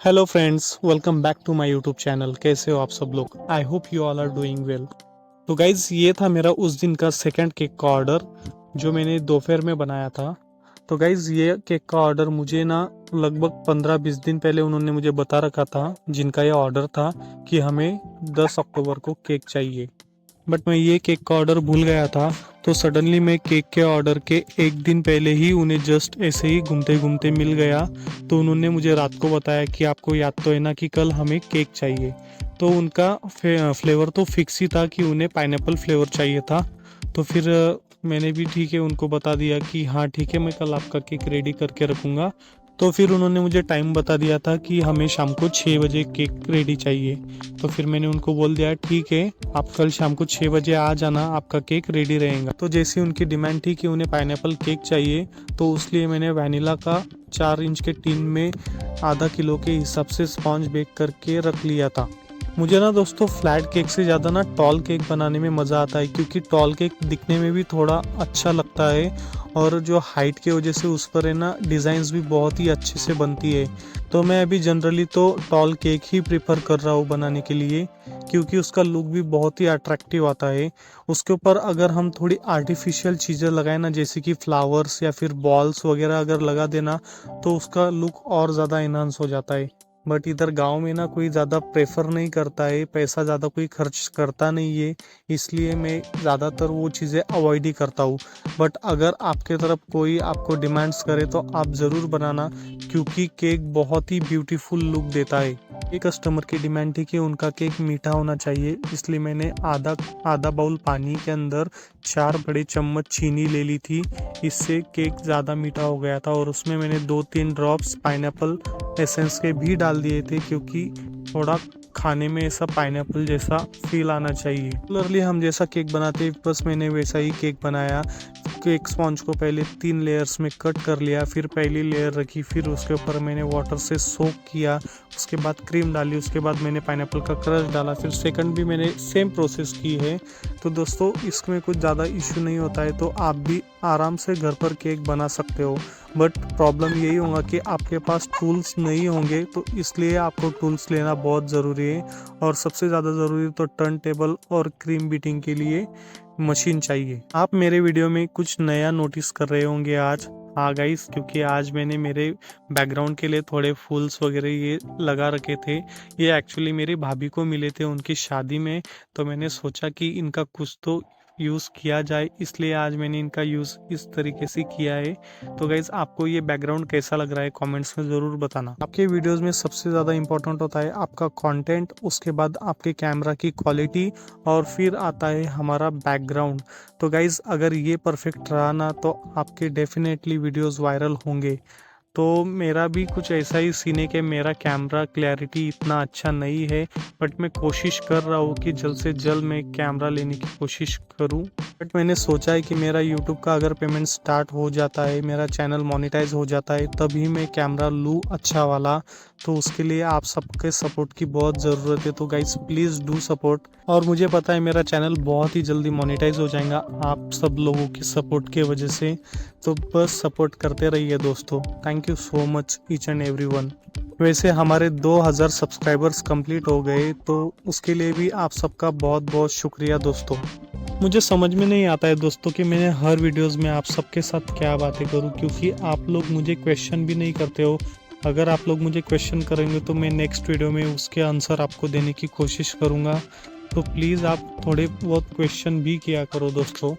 Hello friends, welcome back to my YouTube channel. कैसे हो आप सब लोग? I hope you all are doing well. तो गाइज, ये था मेरा उस दिन का सेकंड केक का ऑर्डर जो मैंने दोपहर में बनाया था। तो गाइज, ये केक का ऑर्डर मुझे ना लगभग 15-20 दिन पहले उन्होंने मुझे बता रखा था, जिनका ये ऑर्डर था कि हमें 10 अक्टूबर को केक चाहिए। बट मैं ये केक का ऑर्डर भूल गया था। तो सडनली मैं केक के ऑर्डर के एक दिन पहले ही उन्हें जस्ट ऐसे ही घूमते घूमते मिल गया। तो उन्होंने मुझे रात को बताया कि आपको याद तो है ना कि कल हमें केक चाहिए। तो उनका फ्लेवर तो फिक्स ही था कि उन्हें पाइनएप्पल फ्लेवर चाहिए था। तो फिर मैंने भी ठीक है उनको बता दिया कि हाँ ठीक है, मैं कल आपका केक रेडी करके रखूँगा। तो फिर उन्होंने मुझे टाइम बता दिया था कि हमें शाम को 6 बजे केक रेडी चाहिए। तो फिर मैंने उनको बोल दिया ठीक है, आप कल शाम को 6 बजे आ जाना, आपका केक रेडी रहेगा। तो जैसी उनकी डिमांड थी कि उन्हें पाइनएप्पल केक चाहिए, तो उसलिए मैंने वैनिला का 4 इंच के टिन में आधा किलो के हिसाब से स्पॉन्ज बेक करके रख लिया था। मुझे ना दोस्तों फ्लैट केक से ज़्यादा ना टॉल केक बनाने में मज़ा आता है, क्योंकि टॉल केक दिखने में भी थोड़ा अच्छा लगता है और जो हाइट की वजह से उस पर है ना डिज़ाइंस भी बहुत ही अच्छे से बनती है। तो मैं अभी जनरली तो टॉल केक ही प्रेफर कर रहा हूँ बनाने के लिए, क्योंकि उसका लुक भी बहुत ही अट्रैक्टिव आता है। उसके ऊपर अगर हम थोड़ी आर्टिफिशियल चीज़ें लगाए ना, जैसे कि फ्लावर्स या फिर बॉल्स वगैरह अगर लगा देना, तो उसका लुक और ज़्यादा इन्हांस हो जाता है। बट इधर गांव में ना कोई ज़्यादा प्रेफर नहीं करता है, पैसा ज़्यादा कोई खर्च करता नहीं है, इसलिए मैं ज़्यादातर वो चीज़ें अवॉइड ही करता हूँ। बट अगर आपके तरफ कोई आपको डिमांड्स करे तो आप ज़रूर बनाना, क्योंकि केक बहुत ही ब्यूटीफुल लुक देता है। एक कस्टमर की डिमांड थी कि उनका केक मीठा होना चाहिए, इसलिए मैंने आधा आधा बाउल पानी के अंदर 4 बड़े चम्मच चीनी ले ली थी। इससे केक ज़्यादा मीठा हो गया था और उसमें मैंने 2-3 ड्रॉप्स पाइनएप्पल एसेंस के भी डाल दिए थे, क्योंकि थोड़ा खाने में ऐसा पाइनएप्पल जैसा फील आना चाहिए। रेगुलरली हम जैसा केक बनाते हैं बस मैंने वैसा ही केक बनाया। केक स्पॉन्ज को पहले 3 लेयर्स में कट कर लिया, फिर पहली लेयर रखी, फिर उसके ऊपर मैंने वाटर से सोक किया, उसके बाद क्रीम डाली, उसके बाद मैंने पाइनएप्पल का क्रश डाला, फिर सेकंड भी मैंने सेम प्रोसेस की है। तो दोस्तों इसमें कुछ ज़्यादा इशू नहीं होता है, तो आप भी आराम से घर पर केक बना सकते हो। बट प्रॉब्लम यही होगा कि आपके पास टूल्स नहीं होंगे, तो इसलिए आपको टूल्स लेना बहुत ज़रूरी है। और सबसे ज़्यादा ज़रूरी तो टर्न टेबल और क्रीम बीटिंग के लिए मशीन चाहिए। आप मेरे वीडियो में कुछ नया नोटिस कर रहे होंगे आज। हाँ गाइस, क्योंकि आज मैंने मेरे बैकग्राउंड के लिए थोड़े फूल्स वगैरह ये लगा रखे थे। ये एक्चुअली मेरी भाभी को मिले थे उनकी शादी में, तो मैंने सोचा कि इनका कुछ तो यूज़ किया जाए, इसलिए आज मैंने इनका यूज़ इस तरीके से किया है। तो गाइज, आपको ये बैकग्राउंड कैसा लग रहा है कमेंट्स में ज़रूर बताना। आपके वीडियोस में सबसे ज़्यादा इंपॉर्टेंट होता है आपका कंटेंट, उसके बाद आपके कैमरा की क्वालिटी, और फिर आता है हमारा बैकग्राउंड। तो गाइज, अगर ये परफेक्ट रहा ना तो आपके डेफिनेटली वीडियोस वायरल होंगे। तो मेरा भी कुछ ऐसा ही सीन है कि मेरा कैमरा क्लैरिटी इतना अच्छा नहीं है, बट मैं कोशिश कर रहा हूँ कि जल्द से जल्द मैं कैमरा लेने की कोशिश करूँ। बट मैंने सोचा है कि मेरा यूट्यूब का अगर पेमेंट स्टार्ट हो जाता है, मेरा चैनल मोनेटाइज हो जाता है, तभी मैं कैमरा लूँ अच्छा वाला। तो उसके लिए आप सबके सपोर्ट की बहुत ज़रूरत है। तो गाइस प्लीज़ डू सपोर्ट। और मुझे पता है मेरा चैनल बहुत ही जल्दी मोनेटाइज हो जाएगा आप सब लोगों की सपोर्ट के वजह से। तो बस सपोर्ट करते रहिए दोस्तों। Thank you so much each and everyone. वैसे हमारे 2000 सब्सक्राइबर्स कंप्लीट हो गए, तो उसके लिए भी आप सबका बहुत बहुत शुक्रिया दोस्तों। मुझे समझ में नहीं आता है दोस्तों कि मैंने हर वीडियोस में आप सबके साथ क्या बातें करूं, क्योंकि आप लोग मुझे क्वेश्चन भी नहीं करते हो। अगर आप लोग मुझे क्वेश्चन करेंगे तो मैं नेक्स्ट वीडियो में उसके आंसर आपको देने की कोशिश करूंगा। तो प्लीज़ आप थोड़े बहुत क्वेश्चन भी किया करो दोस्तों,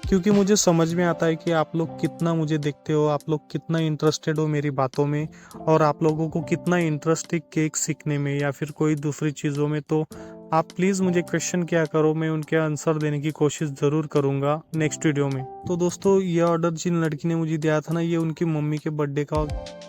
क्योंकि मुझे समझ में आता है कि आप लोग कितना मुझे देखते हो, आप लोग कितना इंटरेस्टेड हो मेरी बातों में, और आप लोगों को कितना इंटरेस्ट है केक सीखने में या फिर कोई दूसरी चीज़ों में। तो आप प्लीज़ मुझे क्वेश्चन किया करो, मैं उनके आंसर देने की कोशिश ज़रूर करूँगा नेक्स्ट वीडियो में। तो दोस्तों ये ऑर्डर जिन लड़की ने मुझे दिया था ना, ये उनकी मम्मी के बर्थडे का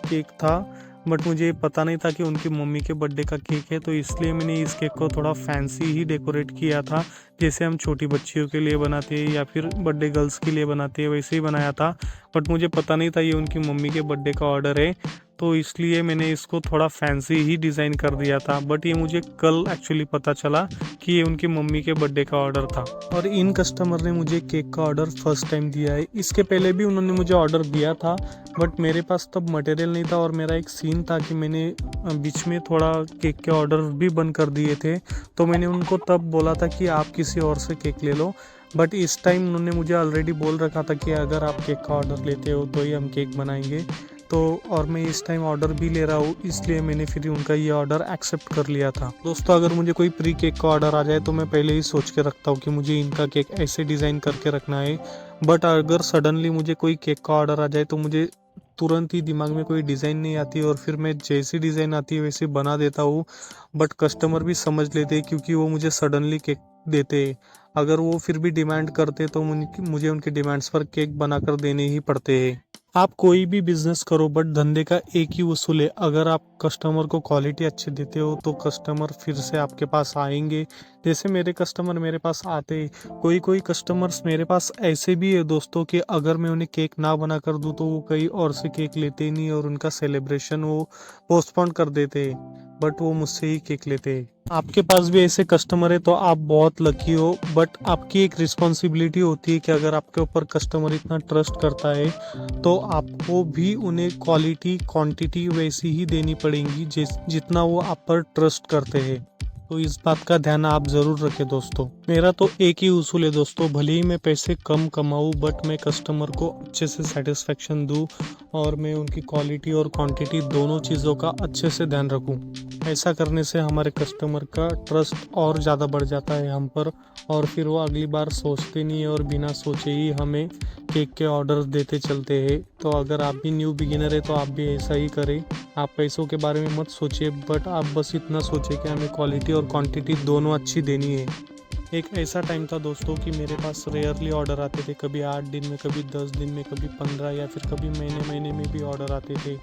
केक था। बट मुझे पता नहीं था कि उनकी मम्मी के बर्थडे का केक है, तो इसलिए मैंने इस केक को थोड़ा फैंसी ही डेकोरेट किया था, जैसे हम छोटी बच्चियों के लिए बनाते हैं या फिर बर्थडे गर्ल्स के लिए बनाते हैं वैसे ही बनाया था। बट मुझे पता नहीं था ये उनकी मम्मी के बर्थडे का ऑर्डर है, तो इसलिए मैंने इसको थोड़ा फैंसी ही डिज़ाइन कर दिया था। बट ये मुझे कल एक्चुअली पता चला कि ये उनकी मम्मी के बर्थडे का ऑर्डर था। और इन कस्टमर ने मुझे केक का ऑर्डर फर्स्ट टाइम दिया है। इसके पहले भी उन्होंने मुझे ऑर्डर दिया था, बट मेरे पास तब मटेरियल नहीं था और मेरा एक सीन था कि मैंने बीच में थोड़ा केक के ऑर्डर भी बंद कर दिए थे। तो मैंने उनको तब बोला था कि आप किसी और से केक ले लो। बट इस टाइम उन्होंने मुझे ऑलरेडी बोल रखा था कि अगर आप केक का ऑर्डर लेते हो तो ही हम केक बनाएंगे। तो और मैं इस टाइम ऑर्डर भी ले रहा हूँ, इसलिए मैंने फिर उनका ये ऑर्डर एक्सेप्ट कर लिया था। दोस्तों, अगर मुझे कोई प्री केक का ऑर्डर आ जाए तो मैं पहले ही सोच के रखता हूँ कि मुझे इनका केक ऐसे डिज़ाइन करके रखना है। बट अगर सडनली मुझे कोई केक का ऑर्डर आ जाए तो मुझे तुरंत ही दिमाग में कोई डिज़ाइन नहीं आती और फिर मैं जैसी डिज़ाइन आती है वैसे बना देता हूँ। बट कस्टमर भी समझ लेते हैं क्योंकि वो मुझे सडनली केक देते हैं। अगर वो फिर भी डिमांड करते तो मुझे उनके डिमांड्स पर केक बनाकर देने ही पड़ते हैं। आप कोई भी बिजनेस करो बट धंधे का एक ही उसूल है, अगर आप कस्टमर को क्वालिटी अच्छी देते हो तो कस्टमर फिर से आपके पास आएंगे। जैसे मेरे कस्टमर मेरे पास आते हैं, कोई कोई कस्टमर्स मेरे पास ऐसे भी है दोस्तों कि अगर मैं उन्हें केक ना बना कर दूं तो वो कहीं और से केक लेते ही नहीं और उनका सेलिब्रेशन वो पोस्टपोन कर देते हैं, बट वो मुझसे ही केक लेते हैं। आपके पास भी ऐसे कस्टमर है तो आप बहुत लकी हो। बट आपकी एक रिस्पॉन्सिबिलिटी होती है कि अगर आपके ऊपर कस्टमर इतना ट्रस्ट करता है तो आपको भी उन्हें क्वालिटी क्वांटिटी वैसी ही देनी पड़ेगी जितना वो आप पर ट्रस्ट करते हैं। तो इस बात का ध्यान आप जरूर रखें दोस्तों। मेरा तो एक ही उसूल है दोस्तों, भले ही मैं पैसे कम कमाऊँ बट मैं कस्टमर को अच्छे से सेटिस्फेक्शन दूँ और मैं उनकी क्वालिटी और क्वांटिटी दोनों चीज़ों का अच्छे से ध्यान रखूँ। ऐसा करने से हमारे कस्टमर का ट्रस्ट और ज़्यादा बढ़ जाता है हम पर, और फिर वो अगली बार सोचते नहीं है और बिना सोचे ही हमें केक के ऑर्डर देते चलते हैं। तो अगर आप भी न्यू बिगिनर है तो आप भी ऐसा ही करें। आप पैसों के बारे में मत सोचिए, बट आप बस इतना सोचिए कि हमें क्वालिटी और क्वांटिटी दोनों अच्छी देनी है। एक ऐसा टाइम था दोस्तों कि मेरे पास रेयरली ऑर्डर आते थे, कभी 8 दिन में, कभी 10 दिन में, कभी 15 या फिर कभी महीने महीने में भी ऑर्डर आते थे।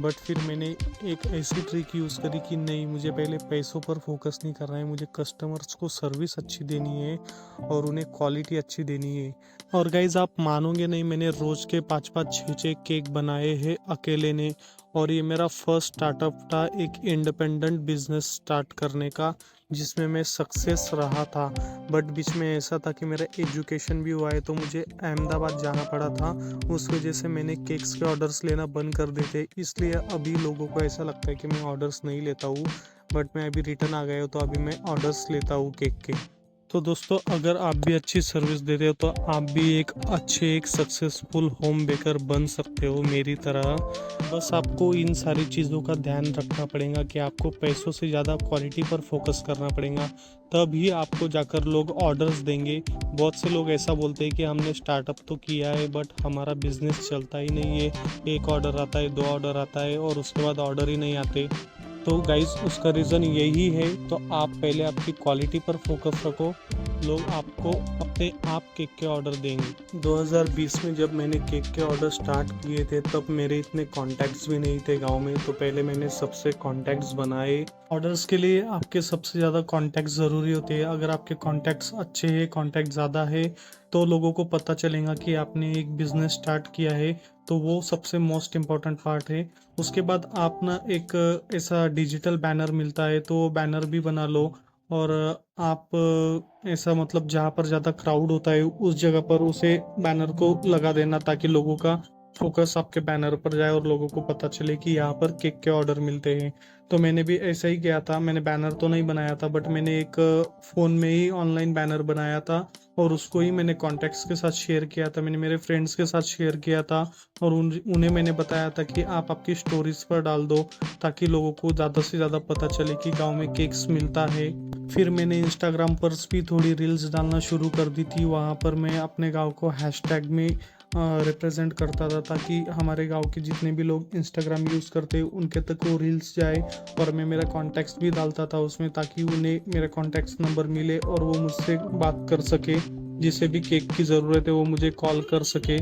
बट फिर मैंने एक ऐसी ट्रिक यूज़ करी कि नहीं, मुझे पहले पैसों पर फोकस नहीं करना है, मुझे कस्टमर्स को सर्विस अच्छी देनी है और उन्हें क्वालिटी अच्छी देनी है। और गाइज आप मानोगे नहीं, मैंने रोज़ के 5-5 6-6 केक बनाए हैं अकेले ने। और ये मेरा फर्स्ट स्टार्टअप था एक इंडिपेंडेंट बिजनेस स्टार्ट करने का, जिसमें मैं सक्सेस रहा था। बट बीच में ऐसा था कि मेरा एजुकेशन भी हुआ है तो मुझे अहमदाबाद जाना पड़ा था। उस वजह से मैंने केक्स के ऑर्डर्स लेना बंद कर देते, इसलिए अभी लोगों को ऐसा लगता है कि मैं ऑर्डर्स नहीं लेता हूँ। बट मैं अभी रिटर्न आ गया हूँ तो अभी मैं ऑर्डर्स लेता हूँ केक के। तो दोस्तों, अगर आप भी अच्छी सर्विस दे रहे हो तो आप भी एक सक्सेसफुल होम बेकर बन सकते हो मेरी तरह। बस आपको इन सारी चीज़ों का ध्यान रखना पड़ेगा कि आपको पैसों से ज़्यादा क्वालिटी पर फोकस करना पड़ेगा, तभी आपको जाकर लोग ऑर्डर्स देंगे। बहुत से लोग ऐसा बोलते हैं कि हमने स्टार्टअप तो किया है बट हमारा बिजनेस चलता ही नहीं है, एक ऑर्डर आता है, 2 ऑर्डर आता है और उसके बाद ऑर्डर ही नहीं आते। तो गाइस उसका रीज़न यही है। तो आप पहले आपकी क्वालिटी पर फोकस रखो, लोग आपको अपने आप केक के ऑर्डर देंगे। 2020 में जब मैंने केक के ऑर्डर स्टार्ट किए थे तब मेरे इतने कॉन्टैक्ट्स भी नहीं थे गांव में, तो पहले मैंने सबसे कॉन्टैक्ट्स बनाए। ऑर्डर्स के लिए आपके सबसे ज़्यादा कॉन्टैक्ट्स ज़रूरी होते हैं। अगर आपके कॉन्टैक्ट्स अच्छे हैं, कॉन्टैक्ट ज़्यादा है, तो लोगों को पता चलेगा कि आपने एक बिज़नेस स्टार्ट किया है। तो वो सबसे मोस्ट इम्पॉर्टेंट पार्ट है। उसके बाद आप ना एक ऐसा डिजिटल बैनर मिलता है तो बैनर भी बना लो, और आप ऐसा मतलब जहाँ पर ज़्यादा क्राउड होता है उस जगह पर उसे बैनर को लगा देना, ताकि लोगों का फोकस आपके बैनर पर जाए और लोगों को पता चले कि यहाँ पर केक के ऑर्डर मिलते हैं। तो मैंने भी ऐसा ही किया था। मैंने बैनर तो नहीं बनाया था बट मैंने एक फ़ोन में ही ऑनलाइन बैनर बनाया था और उसको ही मैंने कॉन्टैक्ट्स के साथ शेयर किया था, मैंने मेरे फ्रेंड्स के साथ शेयर किया था। और उन्हें मैंने बताया था कि आप आपकी स्टोरीज पर डाल दो ताकि लोगों को ज़्यादा से ज़्यादा पता चले कि गांव में केक्स मिलता है। फिर मैंने इंस्टाग्राम पर भी थोड़ी रील्स डालना शुरू कर दी थी। वहाँ पर मैं अपने गांव को हैशटैग में रिप्रेजेंट करता था ताकि हमारे गांव के जितने भी लोग इंस्टाग्राम यूज़ करते उनके तक वो रील्स जाए। और मैं मेरा कॉन्टैक्ट्स भी डालता था उसमें ताकि उन्हें मेरा कॉन्टैक्ट्स नंबर मिले और वो मुझसे बात कर सके, जिसे भी केक की ज़रूरत है वो मुझे कॉल कर सके।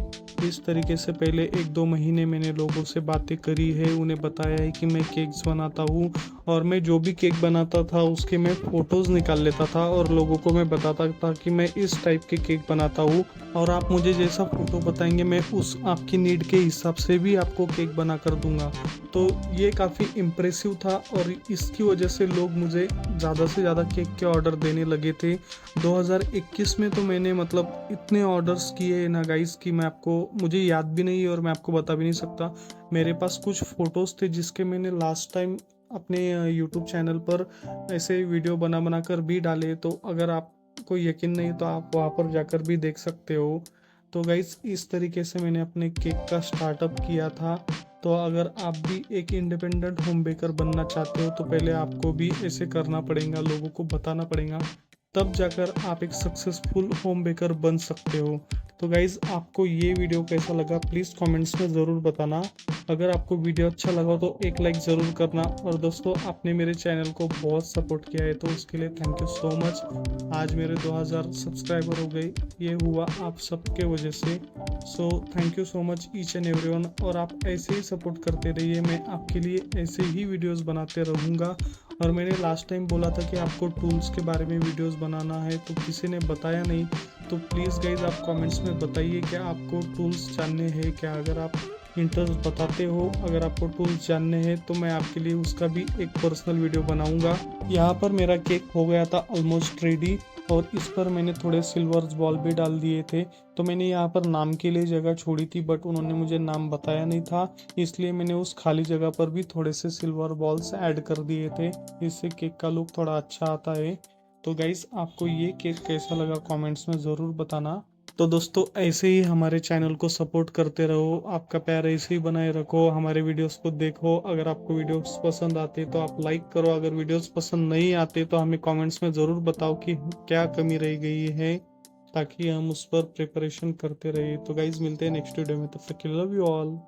इस तरीके से पहले 1-2 महीने मैंने लोगों से बातें करी है, उन्हें बताया है कि मैं केक्स बनाता हूँ और मैं जो भी केक बनाता था उसके मैं फ़ोटोज़ निकाल लेता था और लोगों को मैं बताता था कि मैं इस टाइप के केक बनाता हूँ, और आप मुझे जैसा फ़ोटो बताएंगे मैं उस आपकी नीड के हिसाब से भी आपको केक बना कर दूंगा। तो ये काफ़ी इम्प्रेसिव था और इसकी वजह से लोग मुझे ज़्यादा से ज़्यादा केक के ऑर्डर देने लगे थे। 2021 में तो मैंने मतलब इतने ऑर्डर्स किए ना गाइस कि मुझे याद भी नहीं है और मैं आपको बता भी नहीं सकता। मेरे पास कुछ फ़ोटोज़ थे जिसके मैंने लास्ट टाइम अपने यूट्यूब चैनल पर ऐसे वीडियो बना बना कर भी डाले, तो अगर आपको यकीन नहीं तो आप वहाँ पर जाकर भी देख सकते हो। तो गाइस इस तरीके से मैंने अपने केक का स्टार्टअप किया था। तो अगर आप भी एक इंडिपेंडेंट होम बेकर बनना चाहते हो तो पहले आपको भी ऐसे करना पड़ेगा, लोगों को बताना पड़ेगा, तब जाकर आप एक सक्सेसफुल होम बेकर बन सकते हो। तो गाइज़ आपको ये वीडियो कैसा लगा प्लीज़ कमेंट्स में ज़रूर बताना। अगर आपको वीडियो अच्छा लगा तो एक लाइक ज़रूर करना, और दोस्तों आपने मेरे चैनल को बहुत सपोर्ट किया है तो उसके लिए थैंक यू सो मच। आज मेरे 2000 सब्सक्राइबर हो गए, ये हुआ आप सबके वजह से। So thank you so much each and everyone, और आप ऐसे ही सपोर्ट करते रहिए, मैं आपके लिए ऐसे ही वीडियोस बनाते रहूँगा। और मैंने लास्ट टाइम बोला था कि आपको टूल्स के बारे में वीडियोस बनाना है तो किसी ने बताया नहीं, तो प्लीज़ गाइज आप कमेंट्स में बताइए क्या आपको टूल्स जानने हैं क्या। अगर आप इंटरेस्ट बताते हो, अगर आपको टूल्स जानने हैं तो मैं आपके लिए उसका भी एक पर्सनल वीडियो बनाऊंगा। यहाँ पर मेरा केक हो गया था ऑलमोस्ट रेडी, और इस पर मैंने थोड़े सिल्वर्स बॉल भी डाल दिए थे। तो मैंने यहाँ पर नाम के लिए जगह छोड़ी थी बट उन्होंने मुझे नाम बताया नहीं था, इसलिए मैंने उस खाली जगह पर भी थोड़े से सिल्वर बॉल्स ऐड कर दिए थे। इससे केक का लुक थोड़ा अच्छा आता है। तो गाइस आपको ये केक कैसा लगा कमेंट्स में ज़रूर बताना। तो दोस्तों ऐसे ही हमारे चैनल को सपोर्ट करते रहो, आपका प्यार ऐसे ही बनाए रखो, हमारे वीडियोस को देखो। अगर आपको वीडियोस पसंद आते तो आप लाइक करो, अगर वीडियोस पसंद नहीं आते तो हमें कमेंट्स में ज़रूर बताओ कि क्या कमी रह गई है, ताकि हम उस पर प्रिपरेशन करते रहे। तो गाइज मिलते हैं नेक्स्ट वीडियो में, तब तक के लिए लव यू ऑल।